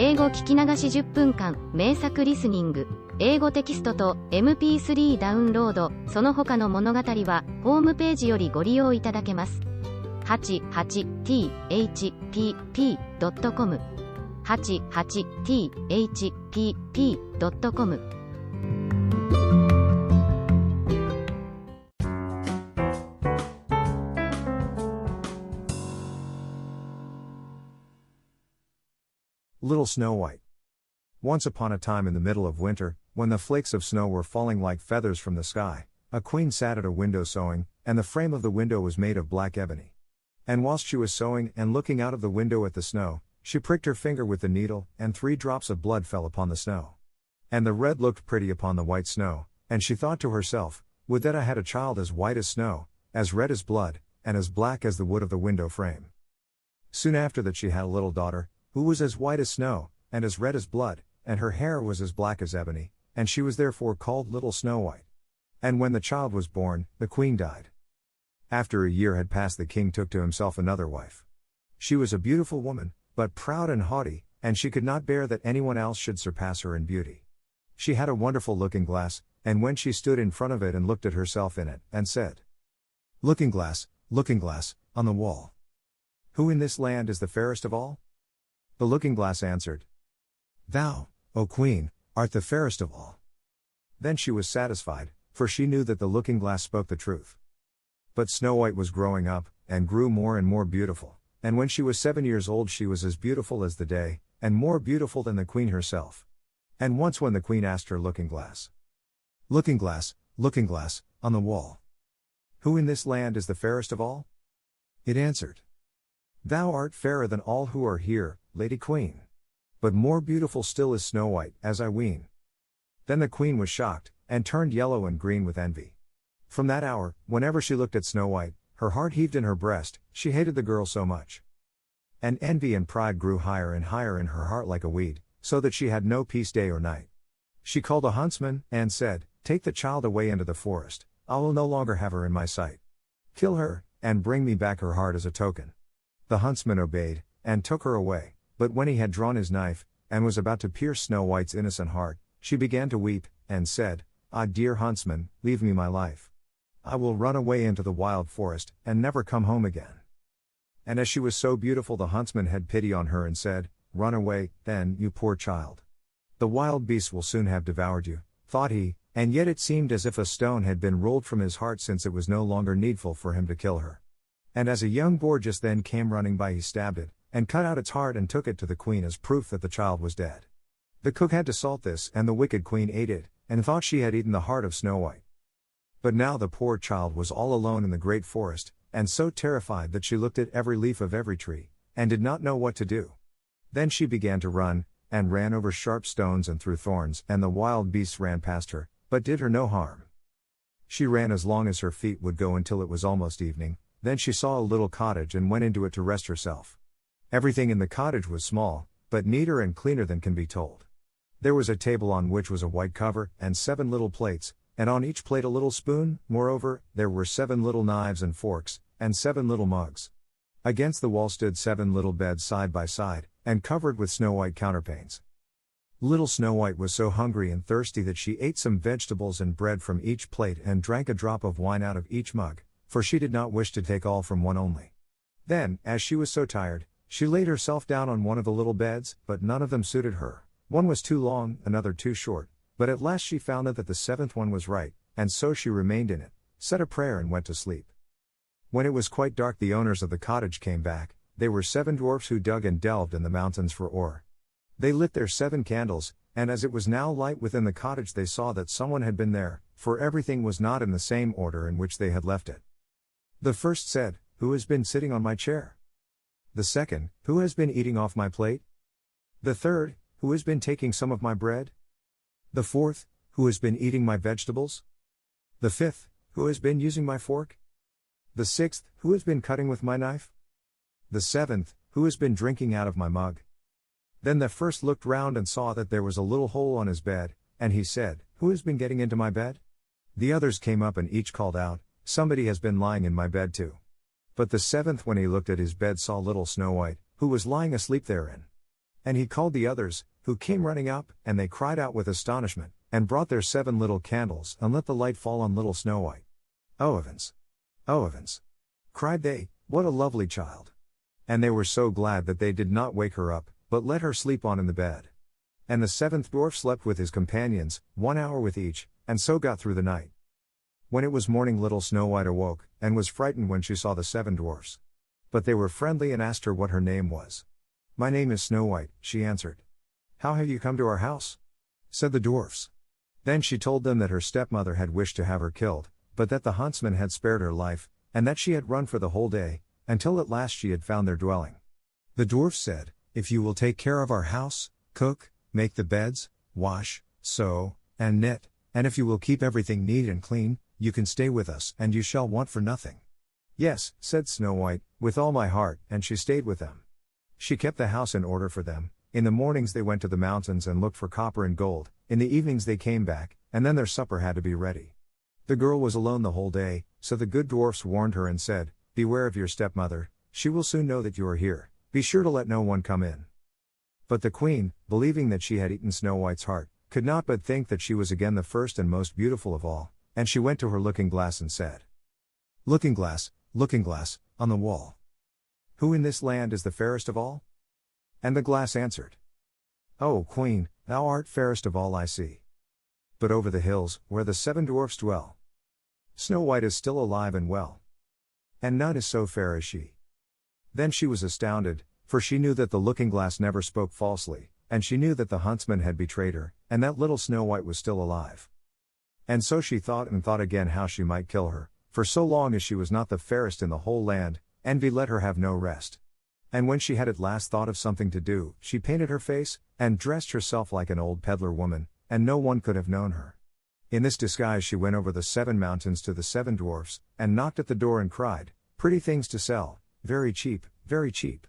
英語聞き流し10分間、名作リスニング、英語テキストと MP3 ダウンロード、その他の物語は、ホームページよりご利用いただけます。88thpp.com 88thpp.com Little Snow White. Once upon a time in the middle of winter, when the flakes of snow were falling like feathers from the sky, a queen sat at a window sewing, and the frame of the window was made of black ebony. And whilst she was sewing and looking out of the window at the snow, she pricked her finger with the needle, and 3 drops of blood fell upon the snow. And the red looked pretty upon the white snow, and she thought to herself, would that I had a child as white as snow, as red as blood, and as black as the wood of the window frame. Soon after that she had a little daughter, who was as white as snow, and as red as blood, and her hair was as black as ebony, and she was therefore called Little Snow White. And when the child was born, the queen died. After a year had passed, the king took to himself another wife. She was a beautiful woman, but proud and haughty, and she could not bear that anyone else should surpass her in beauty. She had a wonderful looking glass, and when she stood in front of it and looked at herself in it, and said, looking glass, on the wall, who in this land is the fairest of all? The looking glass answered, thou, O queen, art the fairest of all. Then she was satisfied, for she knew that the looking glass spoke the truth. But Snow White was growing up, and grew more and more beautiful, and when she was 7 years old she was as beautiful as the day, and more beautiful than the queen herself. And once when the queen asked her looking glass, on the wall, who in this land is the fairest of all? It answered, thou art fairer than all who are here, Lady Queen. But more beautiful still is Snow White, as I ween. Then the queen was shocked, and turned yellow and green with envy. From that hour, whenever she looked at Snow White, her heart heaved in her breast, she hated the girl so much. And envy and pride grew higher and higher in her heart like a weed, so that she had no peace day or night. She called a huntsman, and said, take the child away into the forest, I will no longer have her in my sight. Kill her, and bring me back her heart as a token. The huntsman obeyed, and took her away, but when he had drawn his knife, and was about to pierce Snow White's innocent heart, she began to weep, and said, ah, dear huntsman, leave me my life. I will run away into the wild forest, and never come home again. And as she was so beautiful, the huntsman had pity on her and said, run away, then, you poor child. The wild beasts will soon have devoured you, thought he, and yet it seemed as if a stone had been rolled from his heart, since it was no longer needful for him to kill her. And as a young boar just then came running by, he stabbed it, and cut out its heart and took it to the queen as proof that the child was dead. The cook had to salt this, and the wicked queen ate it, and thought she had eaten the heart of Snow White. But now the poor child was all alone in the great forest, and so terrified that she looked at every leaf of every tree, and did not know what to do. Then she began to run, and ran over sharp stones and through thorns, and the wild beasts ran past her, but did her no harm. She ran as long as her feet would go until it was almost evening. Then she saw a little cottage and went into it to rest herself. Everything in the cottage was small, but neater and cleaner than can be told. There was a table on which was a white cover, and 7 little plates, and on each plate a little spoon. Moreover, there were 7 little knives and forks, and 7 little mugs. Against the wall stood 7 little beds side by side, and covered with snow white counterpanes. Little Snow White was so hungry and thirsty that she ate some vegetables and bread from each plate and drank a drop of wine out of each mug, for she did not wish to take all from one only. Then, as she was so tired, she laid herself down on one of the little beds, but none of them suited her. One was too long, another too short, but at last she found out that the 7th one was right, and so she remained in it, said a prayer and went to sleep. When it was quite dark, the owners of the cottage came back. They were 7 dwarfs who dug and delved in the mountains for ore. They lit their 7 candles, and as it was now light within the cottage, they saw that someone had been there, for everything was not in the same order in which they had left it. The first said, who has been sitting on my chair? The second, who has been eating off my plate? The third, who has been taking some of my bread? The fourth, who has been eating my vegetables? The fifth, who has been using my fork? The 6th, who has been cutting with my knife? The 7th, who has been drinking out of my mug? Then the first looked round and saw that there was a little hole on his bed, and he said, who has been getting into my bed? The others came up and each called out, somebody has been lying in my bed too. But the 7th, when he looked at his bed, saw little Snow White, who was lying asleep therein. And he called the others, who came running up, and they cried out with astonishment, and brought their 7 little candles, and let the light fall on little Snow White. "Oh Evans! Oh Evans!" cried they, "what a lovely child!" And they were so glad that they did not wake her up, but let her sleep on in the bed. And the 7th dwarf slept with his companions, 1 hour with each, and so got through the night. When it was morning, little Snow White awoke, and was frightened when she saw the 7 dwarfs. But they were friendly and asked her what her name was. "My name is Snow White," she answered. "How have you come to our house?" said the dwarfs. Then she told them that her stepmother had wished to have her killed, but that the huntsman had spared her life, and that she had run for the whole day, until at last she had found their dwelling. The dwarfs said, "If you will take care of our house, cook, make the beds, wash, sew, and knit, and if you will keep everything neat and clean, you can stay with us, and you shall want for nothing." "Yes," said Snow White, "with all my heart," and she stayed with them. She kept the house in order for them. In the mornings they went to the mountains and looked for copper and gold, in the evenings they came back, and then their supper had to be ready. The girl was alone the whole day, so the good dwarfs warned her and said, "Beware of your stepmother, she will soon know that you are here, be sure to let no one come in." But the queen, believing that she had eaten Snow White's heart, could not but think that she was again the first and most beautiful of all, and she went to her looking glass and said, looking glass, on the wall, who in this land is the fairest of all?" And the glass answered, "O Queen, thou art fairest of all I see. But over the hills, where the 7 dwarfs dwell, Snow White is still alive and well. And none is so fair as she." Then she was astounded, for she knew that the looking glass never spoke falsely, and she knew that the huntsman had betrayed her, and that little Snow White was still alive. And so she thought and thought again how she might kill her, for so long as she was not the fairest in the whole land, envy let her have no rest. And when she had at last thought of something to do, she painted her face, and dressed herself like an old peddler woman, and no one could have known her. In this disguise she went over the 7 mountains to the 7 dwarfs, and knocked at the door and cried, "Pretty things to sell, very cheap, very cheap."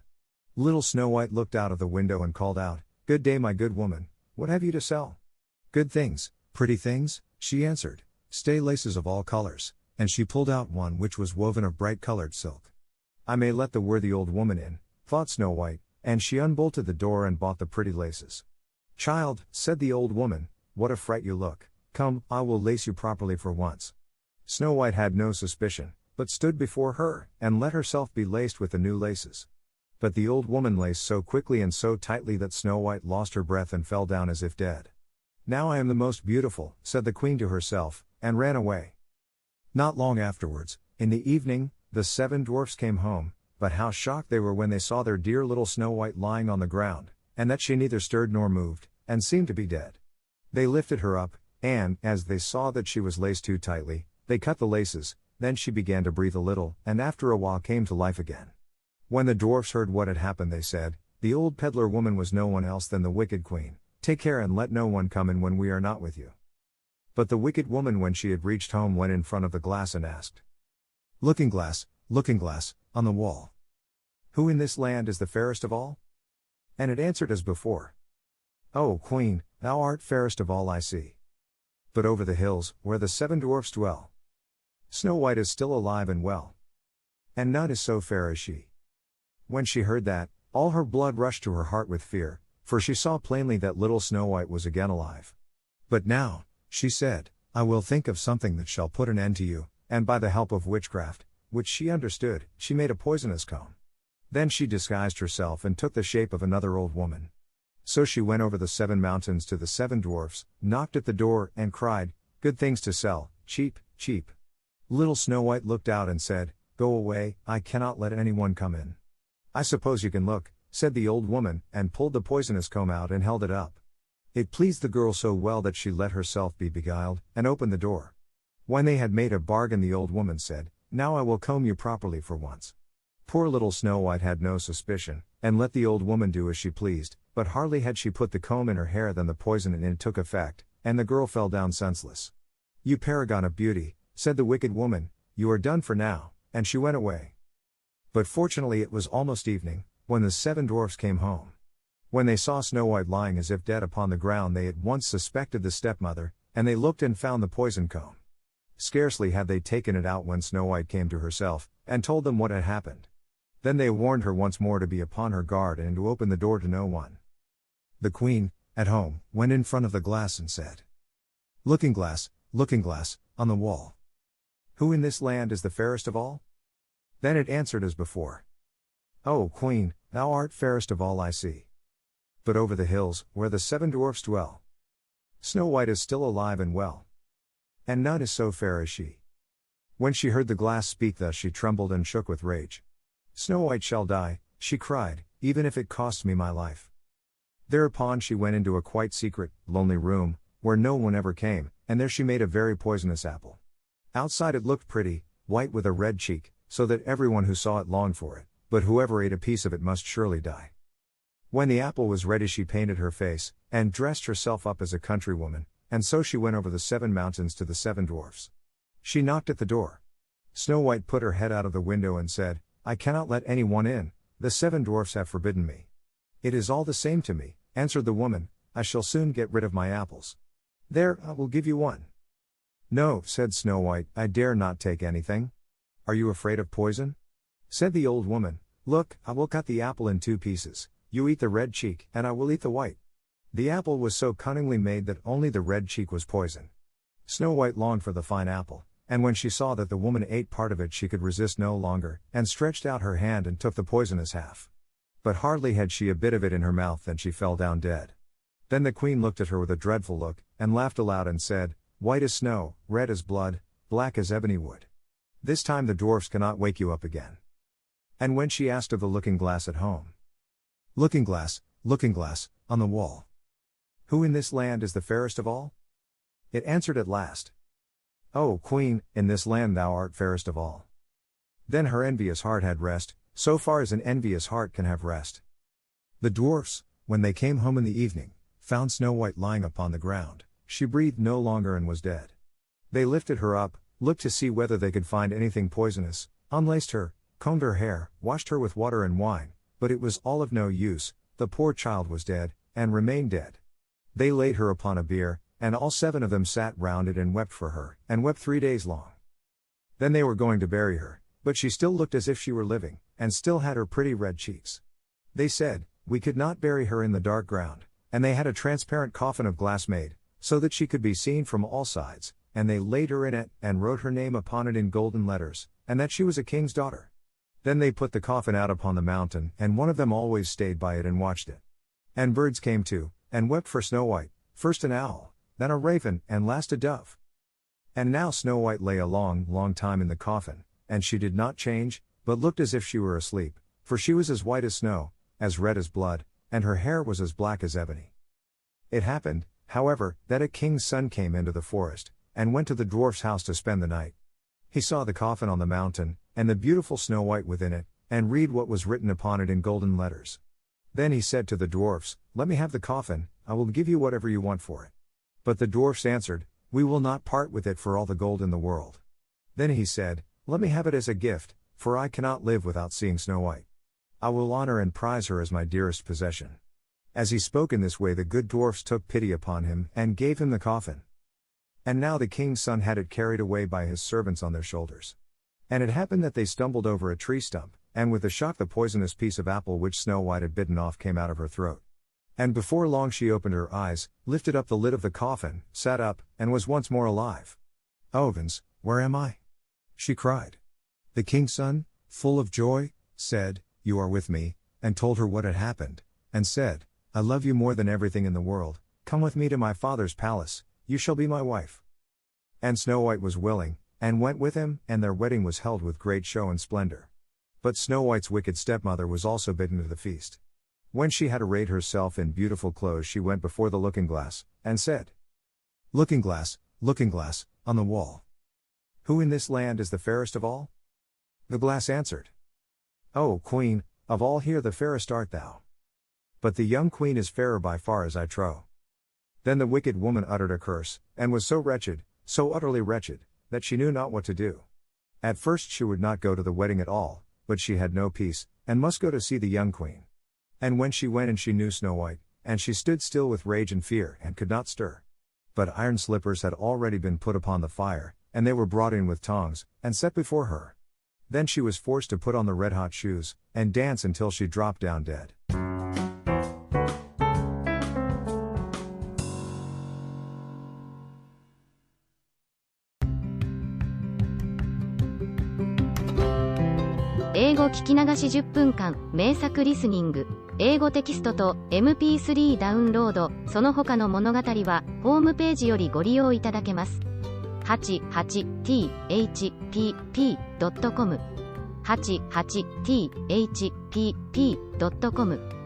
Little Snow White looked out of the window and called out, "Good day, my good woman, what have you to sell?" "Good things, pretty things," she answered, "stay laces of all colors," and she pulled out one which was woven of bright colored silk. "I may let the worthy old woman in," thought Snow White, and she unbolted the door and bought the pretty laces. "Child," said the old woman, "what a fright you look, come, I will lace you properly for once." Snow White had no suspicion, but stood before her, and let herself be laced with the new laces. But the old woman laced so quickly and so tightly that Snow White lost her breath and fell down as if dead. "Now I am the most beautiful," said the queen to herself, and ran away. Not long afterwards, in the evening, the 7 dwarfs came home, but how shocked they were when they saw their dear little Snow White lying on the ground, and that she neither stirred nor moved, and seemed to be dead. They lifted her up, and, as they saw that she was laced too tightly, they cut the laces, then she began to breathe a little, and after a while came to life again. When the dwarfs heard what had happened they said, "The old peddler woman was no one else than the wicked queen, take care and let no one come in when we are not with you." But the wicked woman when she had reached home went in front of the glass and asked, looking glass, on the wall, who in this land is the fairest of all?" And it answered as before, "O Queen, thou art fairest of all I see. But over the hills, where the 7 dwarfs dwell, Snow White is still alive and well. And none is so fair as she." When she heard that, all her blood rushed to her heart with fear, for she saw plainly that little Snow White was again alive. "But now," she said, "I will think of something that shall put an end to you," and by the help of witchcraft, which she understood, she made a poisonous comb. Then she disguised herself and took the shape of another old woman. So she went over the 7 mountains to the 7 dwarfs, knocked at the door, and cried, "Good things to sell, cheap, cheap." Little Snow White looked out and said, "Go away, I cannot let anyone come in." "I suppose you can look," said the old woman, and pulled the poisonous comb out and held it up. It pleased the girl so well that she let herself be beguiled, and opened the door. When they had made a bargain the old woman said, "Now I will comb you properly for once." Poor little Snow White had no suspicion, and let the old woman do as she pleased, but hardly had she put the comb in her hair than the poison in it took effect, and the girl fell down senseless. "You paragon of beauty," said the wicked woman, "you are done for now," and she went away. But fortunately it was almost evening, when the 7 dwarfs came home. When they saw Snow White lying as if dead upon the ground they at once suspected the stepmother, and they looked and found the poison comb. Scarcely had they taken it out when Snow White came to herself, and told them what had happened. Then they warned her once more to be upon her guard and to open the door to no one. The queen, at home, went in front of the glass and said, looking glass, on the wall. Who in this land is the fairest of all? Then it answered as before. O queen, thou art fairest of all I see. But over the hills, where the 7 dwarfs dwell, Snow White is still alive and well. And none is so fair as she. When she heard the glass speak thus, she trembled and shook with rage. Snow White shall die, she cried, even if it costs me my life. Thereupon she went into a quite secret, lonely room, where no one ever came, and there she made a very poisonous apple. Outside it looked pretty, white with a red cheek, so that everyone who saw it longed for it, but whoever ate a piece of it must surely die. When the apple was ready, she painted her face, and dressed herself up as a countrywoman, and so she went over the 7 mountains to the 7 dwarfs. She knocked at the door. Snow White put her head out of the window and said, I cannot let anyone in, the 7 dwarfs have forbidden me. It is all the same to me, answered the woman, I shall soon get rid of my apples. There, I will give you one. No, said Snow White, I dare not take anything. Are you afraid of poison? Said the old woman, look, I will cut the apple in 2 pieces, you eat the red cheek, and I will eat the white. The apple was so cunningly made that only the red cheek was poison. Snow White longed for the fine apple, and when she saw that the woman ate part of it, she could resist no longer, and stretched out her hand and took the poisonous half. But hardly had she a bit of it in her mouth than she fell down dead. Then the queen looked at her with a dreadful look, and laughed aloud and said, White as snow, red as blood, black as ebony wood. This time the dwarfs cannot wake you up again. And when she asked of the looking glass at home, looking glass, on the wall, who in this land is the fairest of all? It answered at last, O queen, in this land thou art fairest of all. Then her envious heart had rest, so far as an envious heart can have rest. The dwarfs, when they came home in the evening, found Snow White lying upon the ground. She breathed no longer and was dead. They lifted her up, looked to see whether they could find anything poisonous, unlaced her, combed her hair, washed her with water and wine, but it was all of no use, the poor child was dead, and remained dead. They laid her upon a bier, and all 7 of them sat round it and wept for her, and wept 3 days long. Then they were going to bury her, but she still looked as if she were living, and still had her pretty red cheeks. They said, we could not bury her in the dark ground, and they had a transparent coffin of glass made, so that she could be seen from all sides, and they laid her in it, and wrote her name upon it in golden letters, and that she was a king's daughter. Then they put the coffin out upon the mountain, and one of them always stayed by it and watched it. And birds came too, and wept for Snow White, first an owl, then a raven, and last a dove. And now Snow White lay a long time in the coffin, and she did not change, but looked as if she were asleep, for she was as white as snow, as red as blood, and her hair was as black as ebony. It happened, however, that a king's son came into the forest, and went to the dwarf's house to spend the night. He saw the coffin on the mountain, and the beautiful Snow White within it, and read what was written upon it in golden letters. Then he said to the dwarfs, Let me have the coffin, I will give you whatever you want for it. But the dwarfs answered, We will not part with it for all the gold in the world. Then he said, Let me have it as a gift, for I cannot live without seeing Snow White. I will honor and prize her as my dearest possession. As he spoke in this way, the good dwarfs took pity upon him, and gave him the coffin. And now the king's son had it carried away by his servants on their shoulders. And it happened that they stumbled over a tree stump, and with a shock the poisonous piece of apple which Snow White had bitten off came out of her throat. And before long she opened her eyes, lifted up the lid of the coffin, sat up, and was once more alive. Oh heavens, where am I? She cried. The king's son, full of joy, said, You are with me, and told her what had happened, and said, I love you more than everything in the world, come with me to my father's palace, you shall be my wife. And Snow White was willing, and went with him, and their wedding was held with great show and splendor. But Snow White's wicked stepmother was also bidden to the feast. When she had arrayed herself in beautiful clothes, she went before the looking glass, and said, Looking glass, on the wall, who in this land is the fairest of all? The glass answered, O queen, of all here the fairest art thou. But the young queen is fairer by far, as I trow. Then the wicked woman uttered a curse, and was so wretched, so utterly wretched, that she knew not what to do. At first she would not go to the wedding at all, but she had no peace, and must go to see the young queen. And when she went, and she knew Snow White, and she stood still with rage and fear, and could not stir. But iron slippers had already been put upon the fire, and they were brought in with tongs, and set before her. Then she was forced to put on the red-hot shoes, and dance until she dropped down dead. 英語聞き流し10分間、名作リスニング、英語テキストと MP3 ダウンロード、その他の物語は、ホームページよりご利用いただけます。88thpp.com 88thpp.com